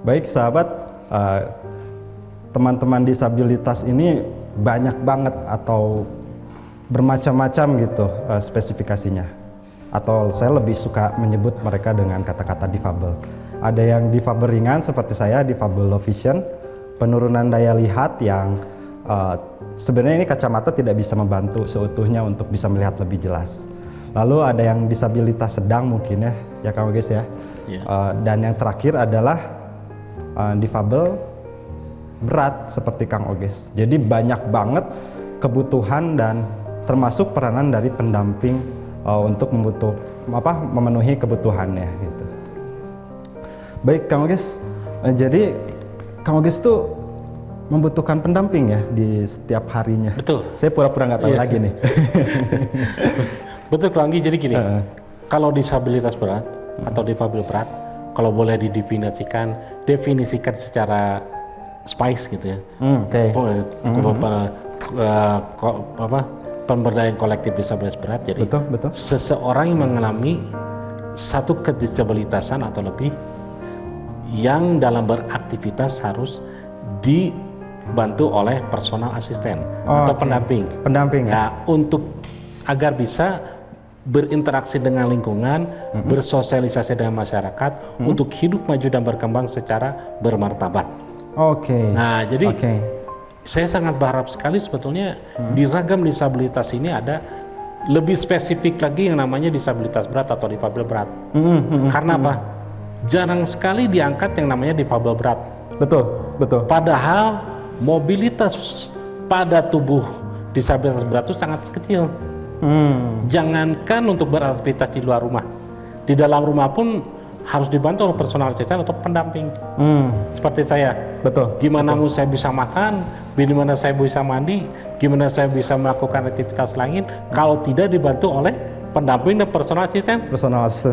Baik sahabat, teman-teman disabilitas ini banyak banget atau bermacam-macam gitu spesifikasinya. Atau saya lebih suka menyebut mereka dengan kata-kata difabel. Ada yang difabel ringan seperti saya, difabel low vision, penurunan daya lihat yang sebenarnya ini kacamata tidak bisa membantu seutuhnya untuk bisa melihat lebih jelas. Lalu ada yang disabilitas sedang mungkin ya Kang Oges ya. Dan yang terakhir adalah difabel berat seperti Kang Oges. Jadi banyak banget kebutuhan dan termasuk peranan dari pendamping untuk memenuhi kebutuhannya gitu. Baik Kang Oges, jadi Kang Oges tuh membutuhkan pendamping ya di setiap harinya. Betul. Saya pura-pura nggak tahu lagi nih. Betul Kang Anggi, jadi gini, kalau disabilitas berat atau difabel berat, kalau boleh didefinisikan secara SPICE gitu ya. Pemberdayaan kolektif disabilitas berat. Jadi betul. Seseorang yang mengalami satu kedisabilitasan atau lebih yang dalam beraktivitas harus dibantu oleh personal asisten atau pendamping. Pendamping ya. Untuk agar bisa berinteraksi dengan lingkungan, bersosialisasi dengan masyarakat, untuk hidup maju dan berkembang secara bermartabat. Nah, jadi saya sangat berharap sekali sebetulnya di ragam disabilitas ini ada lebih spesifik lagi yang namanya disabilitas berat atau difabel berat. Karena apa? Jarang sekali diangkat yang namanya difabel berat. Betul. Padahal mobilitas pada tubuh disabilitas berat itu sangat kecil. Jangankan untuk beraktivitas di luar rumah, di dalam rumah pun harus dibantu oleh personal asisten atau pendamping. Seperti saya. Gimana saya bisa makan, gimana saya bisa mandi, gimana saya bisa melakukan aktivitas lain kalau tidak dibantu oleh pendamping dan personal asisten.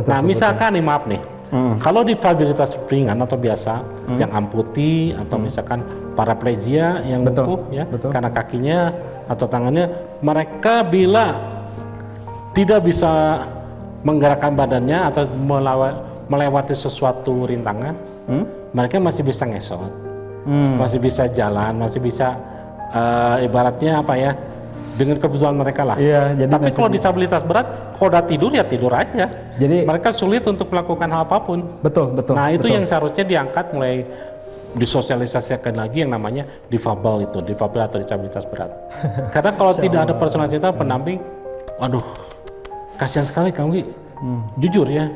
Nah, misalkan nih, maaf nih, kalau difabilitas ringan atau biasa, yang amputi atau misalkan paraplegia yang lumpuh ya, karena kakinya atau tangannya, mereka bila tidak bisa menggerakkan badannya atau melewati sesuatu rintangan, mereka masih bisa ngesot, masih bisa jalan, masih bisa ibaratnya apa ya, dengan kebutuhan mereka lah. Tapi kalau disabilitas berat, kalau udah tidur ya tidur aja. Jadi mereka sulit untuk melakukan hal apapun. Betul. Nah, itu yang seharusnya diangkat, mulai disosialisasikan lagi yang namanya difabel atau disabilitas berat. Karena kalau tidak ada personal asisten pendamping, waduh, kasihan sekali kami. Jujur ya,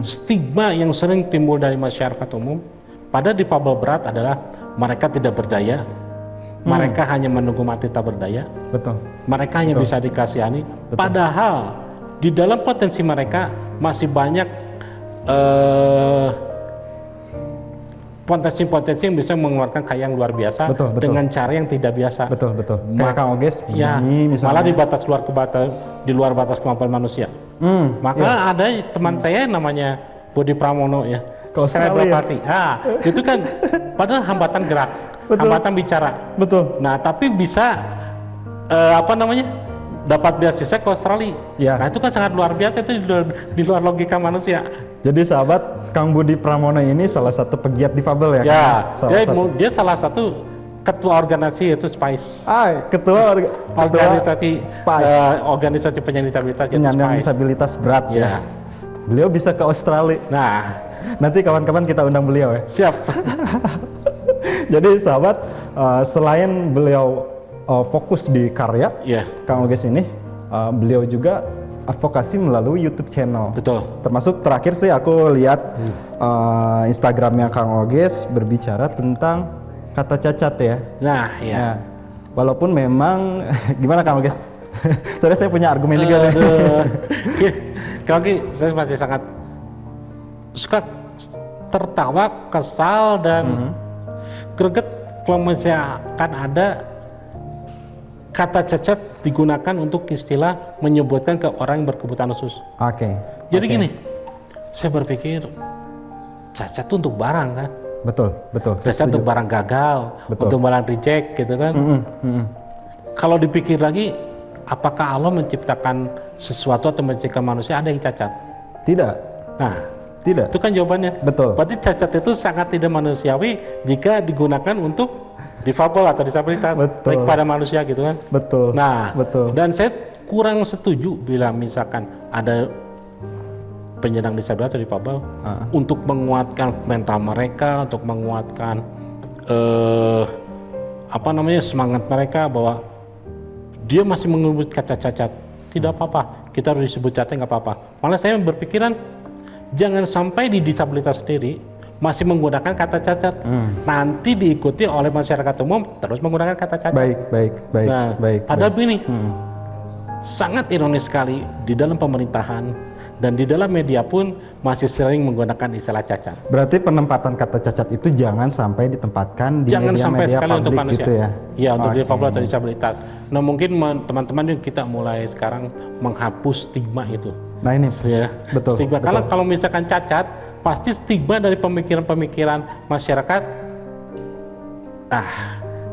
stigma yang sering timbul dari masyarakat umum pada difabel berat adalah mereka tidak berdaya, mereka hanya menunggu mati tak berdaya, mereka hanya bisa dikasihani. Padahal di dalam potensi mereka masih banyak potensi-potensi yang bisa mengeluarkan karya yang luar biasa dengan cara yang tidak biasa. Kayak Kang Oges malah di luar batas kemampuan manusia. Maka ada teman saya namanya Budi Pramono ya, selebrasi. Itu kan padahal hambatan gerak, hambatan bicara. Nah, tapi bisa dapat beasiswa ke Australia. Nah, itu kan sangat luar biasa, itu di luar logika manusia. Jadi sahabat, Kang Budi Pramono ini salah satu pegiat difabel ya? Dia salah satu ketua organisasi yaitu SPICE. Ketua organisasi SPICE, organisasi penyandang disabilitas, penyandang disabilitas berat ya. Beliau bisa ke Australia. Nah, nanti kawan-kawan kita undang beliau ya. Siap. Jadi sahabat, selain beliau fokus di karya, Kang Oges ini beliau juga advokasi melalui YouTube channel. Termasuk terakhir sih aku lihat Instagramnya Kang Oges berbicara tentang kata cacat ya. Nah, walaupun memang gimana Kang Oges? Soalnya saya punya argumen juga. Kang Oges, saya masih sangat suka tertawa, kesal dan greget kalau misalkan ada kata cacat digunakan untuk istilah menyebutkan ke orang yang berkebutuhan khusus. Jadi gini, saya berpikir cacat itu untuk barang kan. Cacat untuk barang gagal, untuk barang reject gitu kan. Kalau dipikir lagi, apakah Allah menciptakan sesuatu atau menciptakan manusia ada yang cacat? Tidak. Nah, Tidak. Itu kan jawabannya. Betul. Berarti cacat itu sangat tidak manusiawi jika digunakan untuk difabel atau disabilitas. Betul. Baik pada manusia gitu kan. Betul. Nah, betul. Dan saya kurang setuju bila misalkan ada penyandang disabilitas atau difabel untuk menguatkan mental mereka, untuk menguatkan semangat mereka bahwa dia masih menyebut kata cacat. Tidak apa-apa, kita harus disebut cacat nggak apa-apa. Malah saya berpikiran jangan sampai di disabilitas sendiri masih menggunakan kata cacat. Nanti diikuti oleh masyarakat umum terus menggunakan kata cacat. Baik. Nah, padahal begini, sangat ironis sekali di dalam pemerintahan dan di dalam media pun masih sering menggunakan istilah cacat. Berarti penempatan kata cacat itu jangan sampai ditempatkan di media-media publik untuk manusia. Gitu ya? Iya, untuk difabel atau disabilitas. Nah, mungkin teman-teman kita mulai sekarang menghapus stigma itu. Nah ini, ya, betul. Stigma. Betul. Kalau misalkan cacat, pasti stigma dari pemikiran-pemikiran masyarakat,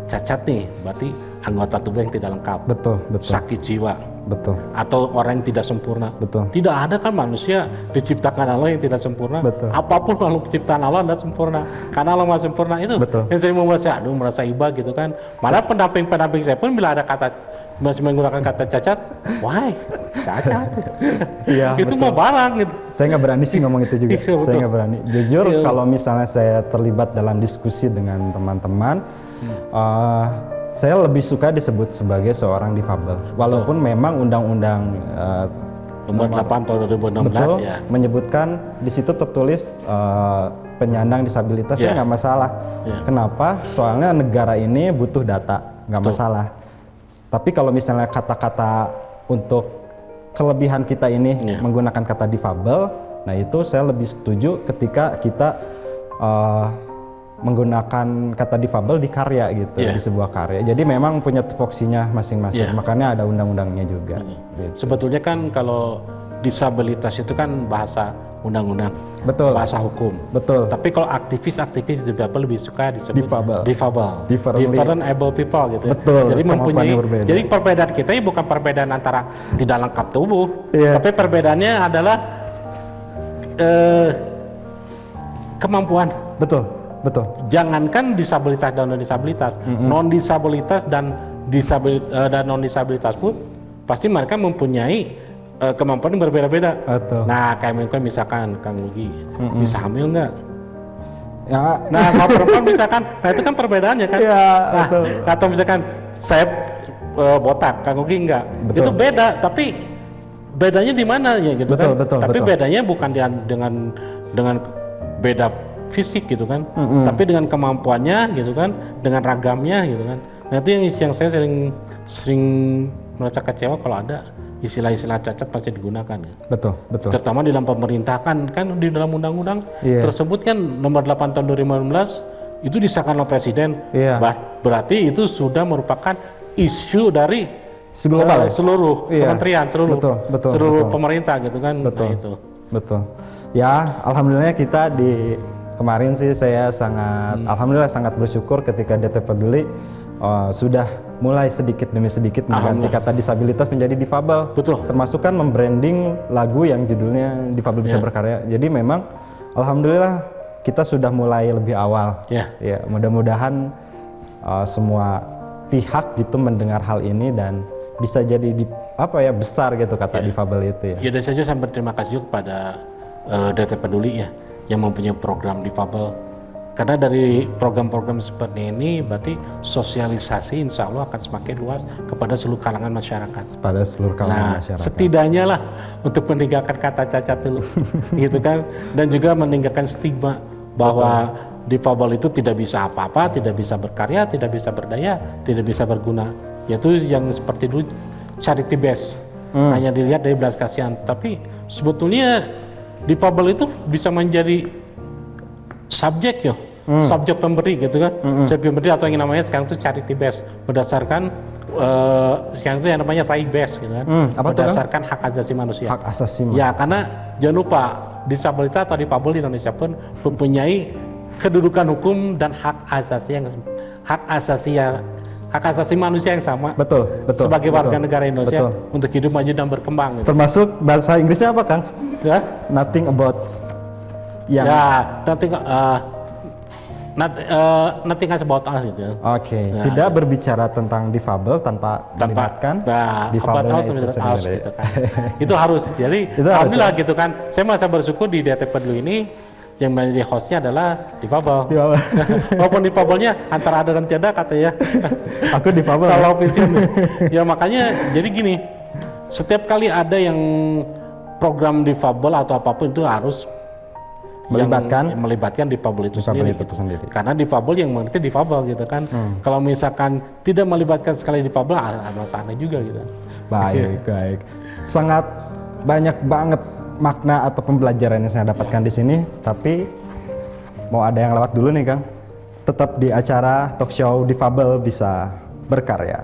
cacat nih, berarti anggota tubuh yang tidak lengkap. Betul. Sakit jiwa. Betul. Atau orang yang tidak sempurna. Betul. Tidak ada kan manusia diciptakan Allah yang tidak sempurna. Betul. Apapun makhluk ciptaan Allah adalah sempurna. Karena Allah Maha sempurna itu. Betul. Yang sering membuat saya merasa iba gitu kan. Malah pendamping saya pun bila ada kata masih menggunakan kata cacat, why? Cacat. Iya, itu betul. mau barang gitu. Saya nggak berani sih ngomong itu juga. Iya, saya nggak berani. Jujur kalau misalnya saya terlibat dalam diskusi dengan teman-teman, saya lebih suka disebut sebagai seorang difabel. Walaupun memang undang-undang nomor 8 tahun 2016 betul, ya menyebutkan di situ tertulis penyandang disabilitas ya nggak masalah. Kenapa? Soalnya negara ini butuh data, nggak masalah. Tapi kalau misalnya kata-kata untuk kelebihan kita ini menggunakan kata difabel, nah itu saya lebih setuju ketika kita menggunakan kata difabel di karya gitu, di sebuah karya. Jadi memang punya tupoksinya masing-masing, makanya ada undang-undangnya juga. Gitu. Sebetulnya kan kalau disabilitas itu kan bahasa undang-undang, betul, bahasa hukum, betul. Tapi kalau aktivis difabel lebih suka disebut difabel, different able people gitu. Betul. Jadi mempunyai, jadi perbedaan kita ini bukan perbedaan antara tidak lengkap tubuh, tapi perbedaannya adalah kemampuan. Betul. Jangankan disabilitas dan non-disabilitas, non-disabilitas dan non-disabilitas pun pasti mereka mempunyai kemampuan yang berbeda-beda. Nah, kayak misalkan Kang Lugi bisa hamil nggak? Ya. Nah, kalau perempuan misalkan, nah itu kan perbedaannya kan. Ya, atau misalkan saya botak, Kang Lugi nggak. Itu beda, tapi bedanya di mana ya gitu kan? Tapi bedanya bukan dengan beda fisik gitu kan, tapi dengan kemampuannya gitu kan, dengan ragamnya gitu kan. Nah itu yang saya sering merasa kecewa kalau ada istilah-istilah cacat pasti digunakan. Betul. Terutama di dalam pemerintah kan di dalam undang-undang tersebut kan nomor 8 tahun 2016 itu disahkan oleh presiden. Berarti itu sudah merupakan isu dari global seluruh kementerian, seluruh pemerintah gitu kan. Betul. Ya, alhamdulillah kita kemarin sih saya alhamdulillah sangat bersyukur ketika DT Peduli sudah mulai sedikit demi sedikit mengganti kata disabilitas menjadi difabel. Betul. Termasuk kan membranding lagu yang judulnya Difabel Bisa Berkarya. Jadi memang alhamdulillah kita sudah mulai lebih awal. Ya, mudah-mudahan semua pihak gitu mendengar hal ini dan bisa jadi besar gitu kata difabel itu ya. Ya, dan saja saya berterima kasih kepada DT Peduli yang mempunyai program difabel, karena dari program-program seperti ini berarti sosialisasi insya Allah akan semakin luas kepada seluruh kalangan masyarakat. Masyarakat. Setidaknya lah untuk meninggalkan kata cacat dulu, gitu kan, dan juga meninggalkan stigma bahwa difabel itu tidak bisa apa-apa, tidak bisa berkarya, tidak bisa berdaya, tidak bisa berguna. Yaitu yang seperti dulu charity base, hanya dilihat dari belas kasihan. Tapi sebetulnya difabel itu bisa menjadi subjek subjek pemberi gitu kan, subjek pemberi atau yang namanya sekarang itu charity base berdasarkan sekarang itu yang namanya right base gitu kan, berdasarkan hak asasi manusia. Hak asasi manusia. Ya, karena jangan lupa disabilitas atau difabel di Indonesia pun mempunyai kedudukan hukum dan hak asasi manusia yang sama. Betul. Sebagai warga negara Indonesia untuk hidup maju dan berkembang. Gitu. Termasuk bahasa Inggrisnya apa, Kang? Nothing about yang nothing about us gitu. Oke. Tidak berbicara tentang difabel tanpa melibatkan difabelnya itu sendiri. Gitu kan. Itu harus. Jadi alhamdulillah gitu kan. Saya merasa bersyukur di DT Pedlu ini yang menjadi hostnya adalah difabel. Walaupun difabelnya antara ada dan tiada kata ya. Aku difabel. Kalau vision. Ya makanya jadi gini, setiap kali ada yang program difabel atau apapun itu harus melibatkan difabel itu sendiri. Karena difabel yang mengerti difabel gitu kan. Kalau misalkan tidak melibatkan sekali difabel ada masalah juga gitu. Baik. Sangat banyak banget makna atau pembelajaran yang saya dapatkan di sini, tapi mau ada yang lewat dulu nih Kang. Tetap di acara talk show Difabel Bisa Berkarya.